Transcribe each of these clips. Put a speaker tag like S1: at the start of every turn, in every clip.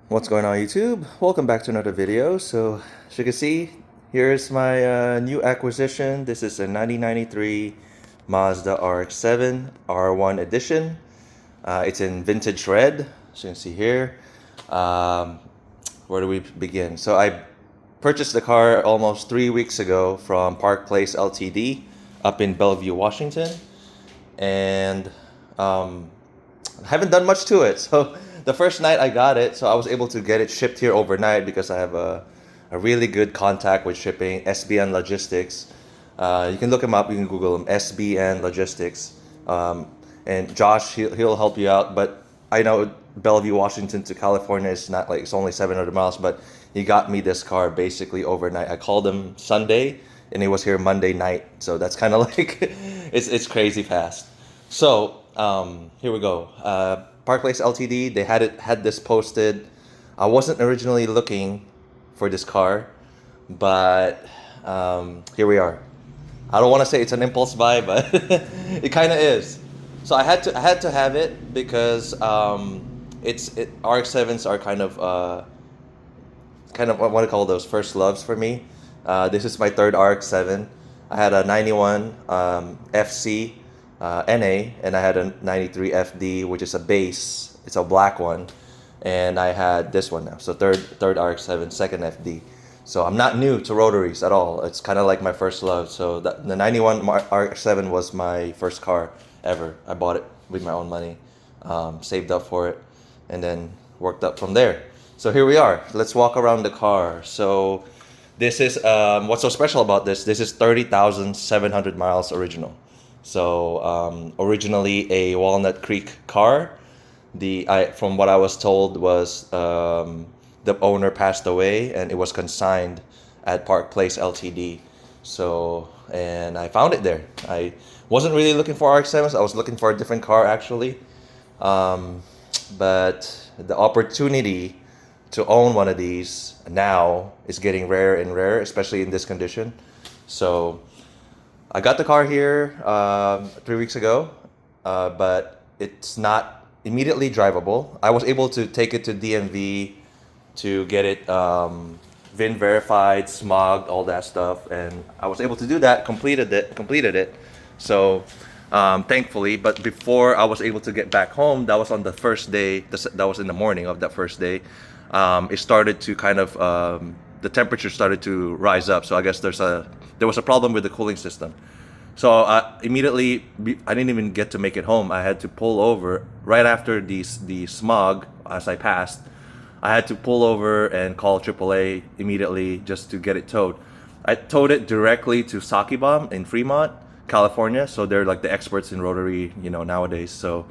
S1: What's going on YouTube? Welcome back to another video. So as you can see, here's my new acquisition. This is a 1993 Mazda RX-7 R1 edition. It's in vintage red, as you can see here. Um, where do we begin? So I purchased the car almost 3 weeks ago from Park Place Ltd. up in Bellevue, Washington. And um, haven't done much to it. So the first night I got it, so I was able to get it shipped here overnight because I have a really good contact with shipping, SBN Logistics. You can look him up, you can Google him, SBN Logistics. And Josh, he'll help you out. But I know Bellevue, Washington to California is not like, it's only 700 miles, but he got me this car basically overnight. I called him Sunday and he was here Monday night. So that's kind of like, it's crazy fast. So here we go. Park Place Ltd. They had this posted. I wasn't originally looking for this car, but here we are. I don't want to say it's an impulse buy, but it kind of is. So I had to have it because RX-7s are kind of what I call those first loves for me. This is my third RX-7. I had a 91 FC NA, and I had a 93 FD, which is a base. It's a black one, and I had this one now. So third RX-7, second FD. So I'm not new to rotaries at all. It's kind of like my first love. So the 91 RX-7 was my first car ever. I bought it with my own money, saved up for it, and then worked up from there. So here we are. Let's walk around the car. So this is what's so special about this. This is 30,700 miles original. So originally a Walnut Creek car. From what I was told was the owner passed away and it was consigned at Park Place Ltd. So and I found it there. I wasn't really looking for RX-7s. I was looking for a different car actually, but the opportunity to own one of these now is getting rarer and rarer, especially in this condition. So I got the car here 3 weeks ago, but it's not immediately drivable. I was able to take it to DMV to get it VIN verified, smogged, all that stuff, and I was able to do that. Completed it. So thankfully, but before I was able to get back home, that was on the first day. That was in the morning of that first day. It started to kind of the temperature started to rise up. So I guess there was a problem with the cooling system. So immediately, I didn't even get to make it home. I had to pull over right after the smog as I passed. I had to pull over and call AAA immediately just to get it towed. I towed it directly to Sakibam in Fremont, California. So they're like the experts in rotary, nowadays. So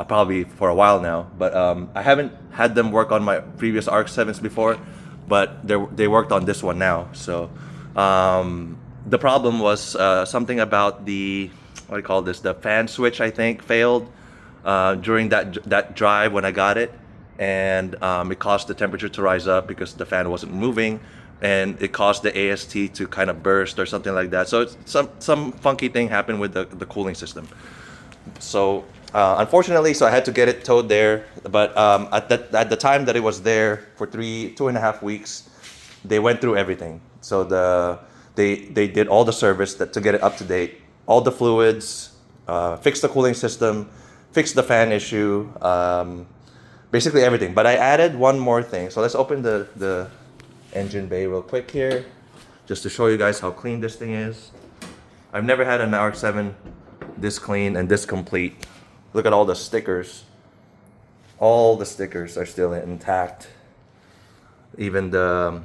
S1: probably for a while now. But I haven't had them work on my previous RX-7s before, but they worked on this one now. So the problem was something about the the fan switch, I think, failed during that drive when I got it, and it caused the temperature to rise up because the fan wasn't moving, and it caused the AST to kind of burst or something like that. So it's some funky thing happened with the cooling system. So unfortunately, so I had to get it towed there. But at the time that it was there for 2.5 weeks, they went through everything. So they did all the service to get it up to date, all the fluids, fixed the cooling system, fixed the fan issue, basically everything. But I added one more thing. So let's open the engine bay real quick here, just to show you guys how clean this thing is. I've never had an RX-7 this clean and this complete. Look at all the stickers. All the stickers are still intact. Even the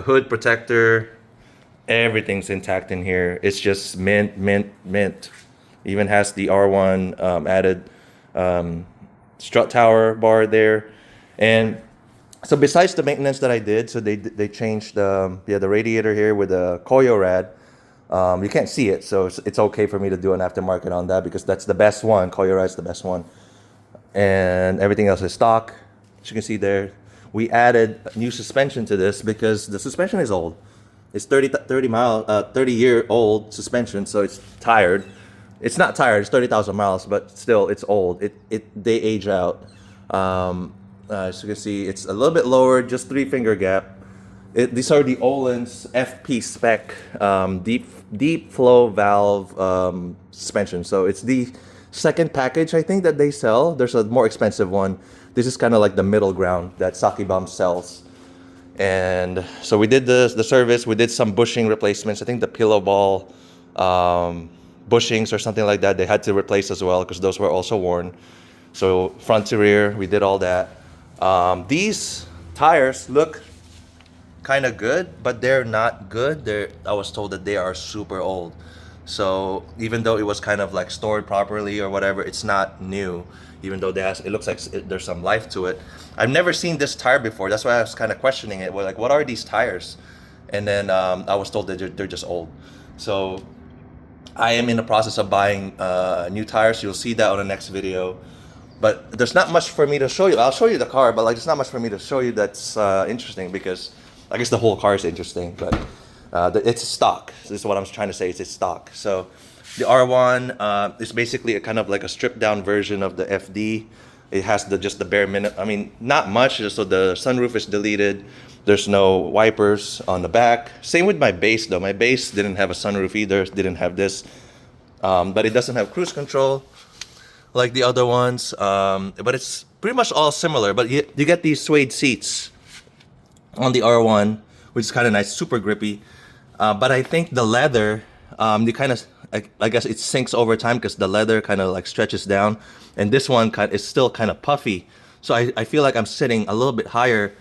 S1: hood protector, everything's intact in here. It's just mint. Even has the R1 added strut tower bar there. And so besides the maintenance that I did, so they changed the radiator here with a Koyo rad. You can't see it, so it's okay for me to do an aftermarket on that because that's the best one. Koyo rad's the best one. And everything else is stock. As you can see there, we added new suspension to this because the suspension is old. It's 30-year-old suspension, so it's tired. It's not tired. It's 30,000 miles, but still, it's old. They age out. As you can see, it's a little bit lower, just 3-finger gap. These are the Olin's FP spec deep flow valve suspension. So it's the second package I think that they sell. There's a more expensive one. This is kind of like the middle ground that Sakibam sells. And so we did the service. We did some bushing replacements. I think the pillow ball bushings or something like that they had to replace as well because those were also worn. So front to rear, we did all that. These tires look kind of good, but they're not good. I was told that they are super old. So even though it was kind of like stored properly or whatever, it's not new. Even though it looks like there's some life to it. I've never seen this tire before. That's why I was kind of questioning it. Well, like, what are these tires? And then I was told that they're just old. So I am in the process of buying new tires. You'll see that on the next video. But there's not much for me to show you. I'll show you the car, but like there's not much for me to show you that's interesting because I guess the whole car is interesting. But it's stock. This is what I'm trying to say. It's stock. So the R1 is basically a kind of like a stripped down version of the FD. It has just the bare minimum. I mean, not much. So the sunroof is deleted. There's no wipers on the back. Same with my base though. My base didn't have a sunroof either. Didn't have this. But it doesn't have cruise control like the other ones. But it's pretty much all similar. But you get these suede seats on the R1, which is kind of nice, super grippy. But I think the leather, you kind of, I guess it sinks over time because the leather kind of like stretches down. And this one is still kind of puffy. So I feel like I'm sitting a little bit higher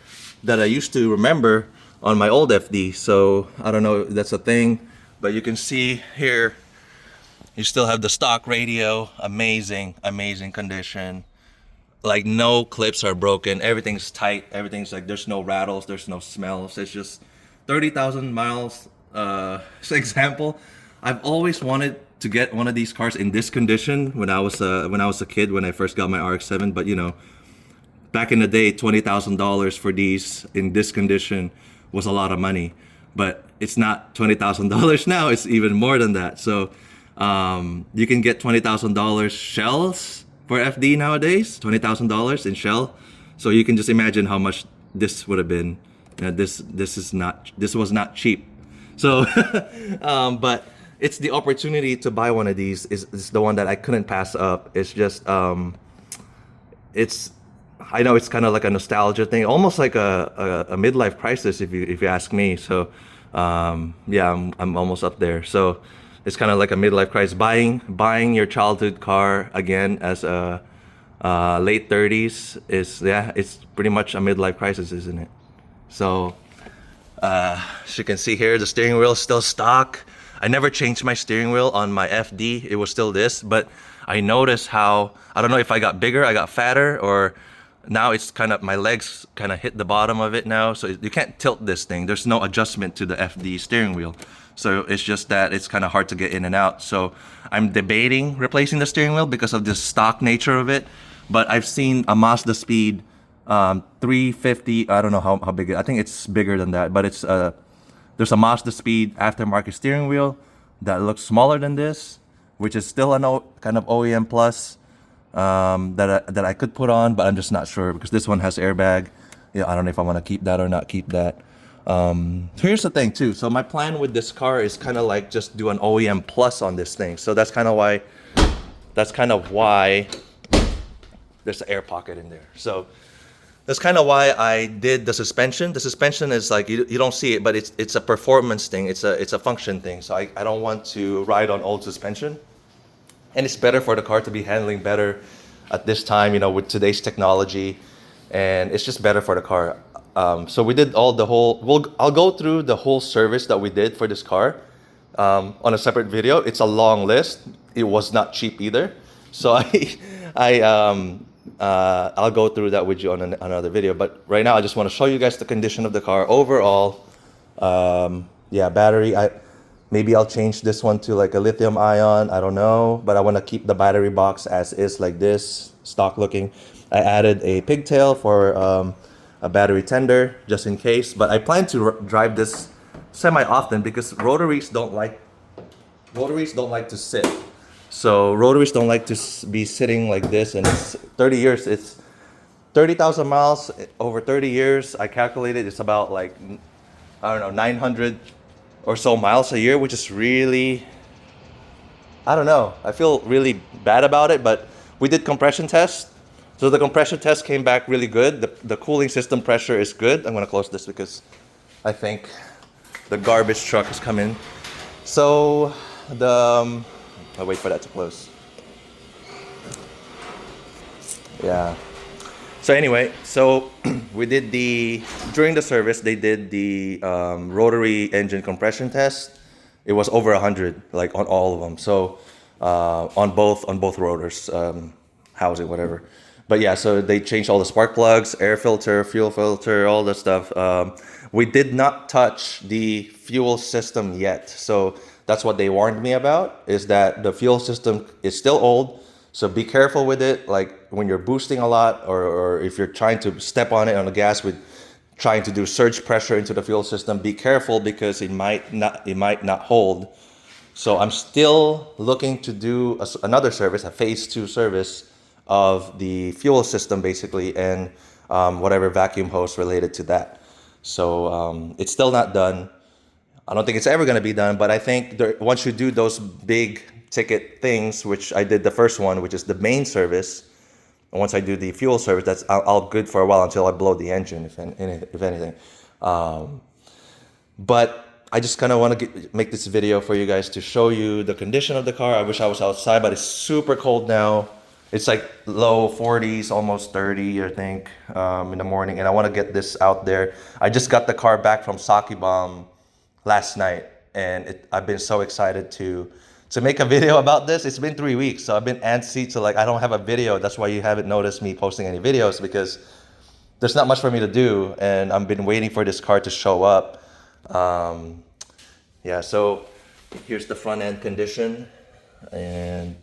S1: than I used to remember on my old FD. So I don't know if that's a thing. But you can see here, you still have the stock radio. Amazing, amazing condition. Like no clips are broken. Everything's tight. Everything's like, there's no rattles. There's no smells. It's just 30,000 miles. Example, I've always wanted to get one of these cars in this condition when I was a kid, when I first got my RX-7. But you know, back in the day, $20,000 for these in this condition was a lot of money. But it's not $20,000 now. It's even more than that. So you can get $20,000 shells for FD nowadays. $20,000 in shell. So you can just imagine how much this would have been. This was not cheap. So, but it's the opportunity to buy one of these is the one that I couldn't pass up. It's just, I know it's kind of like a nostalgia thing, almost like a midlife crisis if you ask me. So, yeah, I'm almost up there. So it's kind of like a midlife crisis. Buying your childhood car again as a late 30s it's pretty much a midlife crisis, isn't it? So, as you can see here, the steering wheel is still stock. I never changed my steering wheel on my FD. It was still this, but I noticed how, I don't know if I got bigger, I got fatter, or now it's kind of, my legs kind of hit the bottom of it now. So you can't tilt this thing. There's no adjustment to the FD steering wheel. So it's just that it's kind of hard to get in and out. So I'm debating replacing the steering wheel because of the stock nature of it. But I've seen a Mazda Speed 350, I don't know how big I think it's bigger than that, but it's there's a Mazda Speed aftermarket steering wheel that looks smaller than this, which is still an kind of OEM plus that I could put on, but I'm just not sure because this one has airbag. Yeah, I don't know if I want to keep that or not keep that. So here's the thing too. So my plan with this car is kind of like just do an OEM plus on this thing. So that's kind of why there's an air pocket in there. So that's kind of why I did the suspension. The suspension is like, you don't see it, but it's a performance thing. It's a function thing. So I don't want to ride on old suspension. And it's better for the car to be handling better at this time, you know, with today's technology. And it's just better for the car. So we did I'll go through the whole service that we did for this car on a separate video. It's a long list. It was not cheap either. So I'll go through that with you on another video. But right now, I just want to show you guys the condition of the car overall. Yeah, battery. Maybe I'll change this one to like a lithium ion. I don't know, but I want to keep the battery box as is, like this, stock looking. I added a pigtail for a battery tender just in case. But I plan to drive this semi often because rotaries don't like to sit. So rotaries don't like to be sitting like this, and it's 30 years. 30,000 miles over 30 years. I calculated it's about like, I don't know, 900 or so miles a year, which is really, I don't know. I feel really bad about it, but we did compression tests. So the compression test came back really good. The cooling system pressure is good. I'm gonna close this because I think the garbage truck is coming. So I'll wait for that to close. Yeah. So anyway, so we did during the service, they did the rotary engine compression test. It was over 100, like on all of them. So on both rotors, housing, whatever. But yeah, so they changed all the spark plugs, air filter, fuel filter, all that stuff. We did not touch the fuel system yet. So that's what they warned me about, is that the fuel system is still old. So be careful with it. Like when you're boosting a lot, or if you're trying to step on it on the gas with trying to do surge pressure into the fuel system, be careful because it might not hold. So I'm still looking to do another service, a phase 2 service of the fuel system basically, and whatever vacuum hose related to that. So it's still not done. I don't think it's ever going to be done, but I think once you do those big ticket things, which I did the first one, which is the main service, and once I do the fuel service, that's I'll good for a while until I blow the engine, if anything. But I just kind of want to make this video for you guys to show you the condition of the car. I wish I was outside, but it's super cold now. It's like low 40s, almost 30, I think, in the morning. And I want to get this out there. I just got the car back from Sake Bomb last night, and I've been so excited to make a video about this. It's been 3 weeks, so I've been antsy to, like, I don't have a video. That's why you haven't noticed me posting any videos, because there's not much for me to do, and I've been waiting for this car to show up. Yeah, so here's the front end condition, and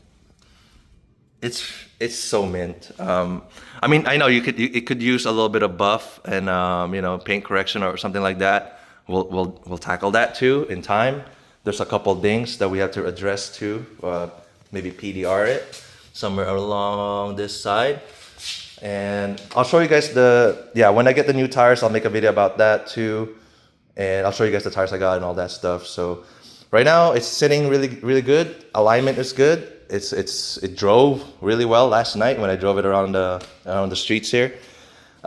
S1: it's so mint. I mean, I know it could use a little bit of buff and paint correction or something like that. We'll tackle that too in time. There's a couple dings that we have to address too. Maybe PDR it somewhere along this side. And I'll show you guys when I get the new tires, I'll make a video about that too. And I'll show you guys the tires I got and all that stuff. So right now it's sitting really, really good. Alignment is good. It drove really well last night when I drove it around the streets here.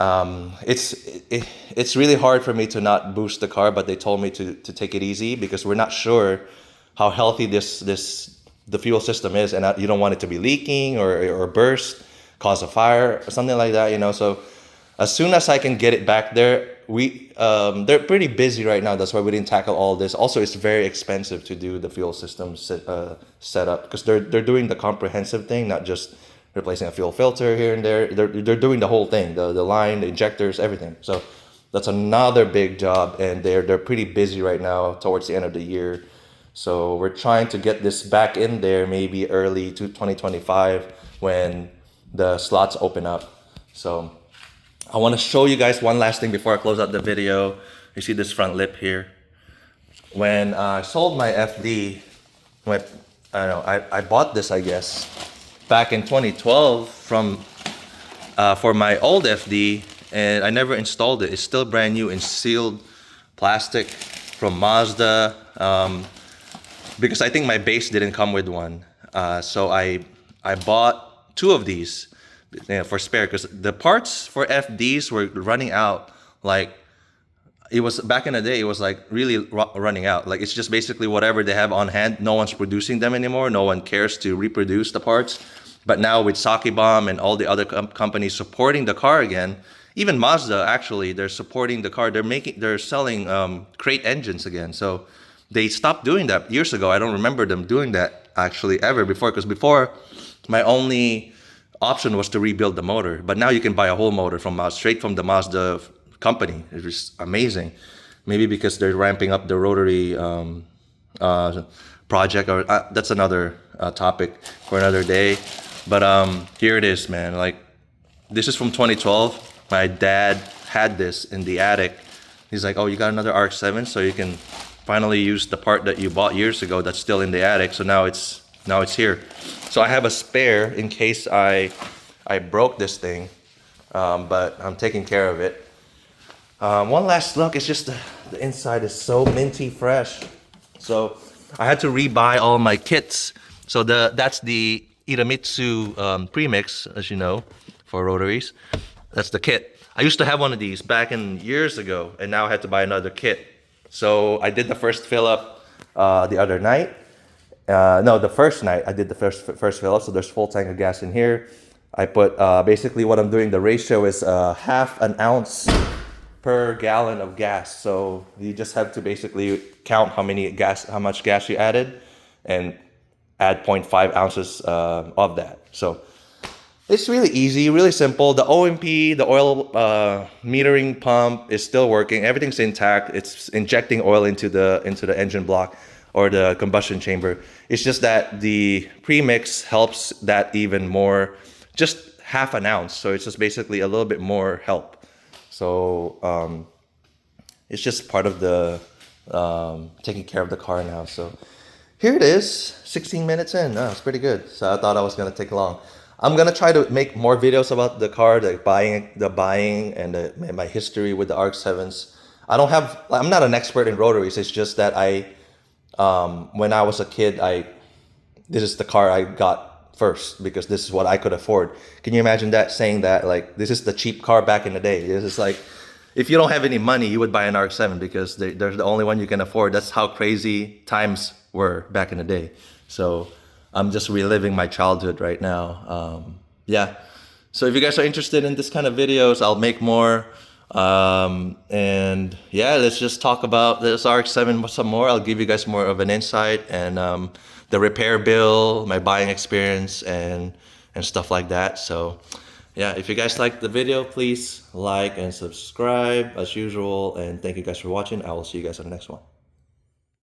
S1: It's really hard for me to not boost the car, but they told me to take it easy because we're not sure how healthy the fuel system is, and you don't want it to be leaking or burst, cause a fire or something like that, So as soon as I can get it back there, they're pretty busy right now. That's why we didn't tackle all this. Also, it's very expensive to do the fuel system setup because they're doing the comprehensive thing, not just replacing a fuel filter here and there. They're doing the whole thing, the line, the injectors, everything. So that's another big job, and they're pretty busy right now towards the end of the year. So we're trying to get this back in there maybe early to 2025 when the slots open up. So I want to show you guys one last thing before I close out the video. You see this front lip here. When I sold my FD, I bought this, I guess, back in 2012 for my old FD, and I never installed it. It's still brand new in sealed plastic from Mazda, because I think my base didn't come with one. So I bought 2 of these for spare, because the parts for FDs were running out. Like, it was back in the day, it was like really running out. Like, it's just basically whatever they have on hand. No one's producing them anymore. No one cares to reproduce the parts. But now with Sake Bomb and all the other companies supporting the car again, even Mazda, actually, they're supporting the car. They're selling crate engines again. So they stopped doing that years ago. I don't remember them doing that actually ever before, because before my only option was to rebuild the motor. But now you can buy a whole motor straight from the Mazda company. It's just amazing. Maybe because they're ramping up the rotary project, or that's another topic for another day. But here it is, man. Like, this is from 2012. My dad had this in the attic. He's like, "Oh, you got another RX-7, so you can finally use the part that you bought years ago that's still in the attic." So now it's here. So I have a spare in case I broke this thing. but I'm taking care of it. One last look, it's just the inside is so minty fresh. So I had to rebuy all my kits. So that's the Iramitsu premix, as you know, for rotaries. That's the kit. I used to have one of these back in years ago, and now I had to buy another kit. So I did the first fill up the other night. No, the first night I did the first fill up. So there's full tank of gas in here. I put basically what I'm doing. The ratio is half an ounce per gallon of gas. So you just have to basically count how much gas you added, and add 0.5 ounces of that. So it's really easy, really simple. The OMP, the oil metering pump is still working. Everything's intact. It's injecting oil into the engine block or the combustion chamber. It's just that the premix helps that even more, just half an ounce. So it's just basically a little bit more help. So it's just part of the taking care of the car now. So here it is, 16 minutes in. Oh, it's pretty good. So I thought I was gonna take long. I'm gonna try to make more videos about the car, the buying, and my history with the RX-7s. I'm not an expert in rotaries. It's just that when I was a kid, this is the car I got first because this is what I could afford. Can you imagine that, saying that, like, this is the cheap car back in the day? This is like, if you don't have any money, you would buy an RX-7 because they're the only one you can afford. That's how crazy times were back in the day. So I'm just reliving my childhood right now. Yeah. So if you guys are interested in this kind of videos, I'll make more. And yeah, let's just talk about this RX-7 some more. I'll give you guys more of an insight, and the repair bill, my buying experience, and stuff like that. So yeah, if you guys like the video, please like and subscribe as usual. And thank you guys for watching. I will see you guys on the next one.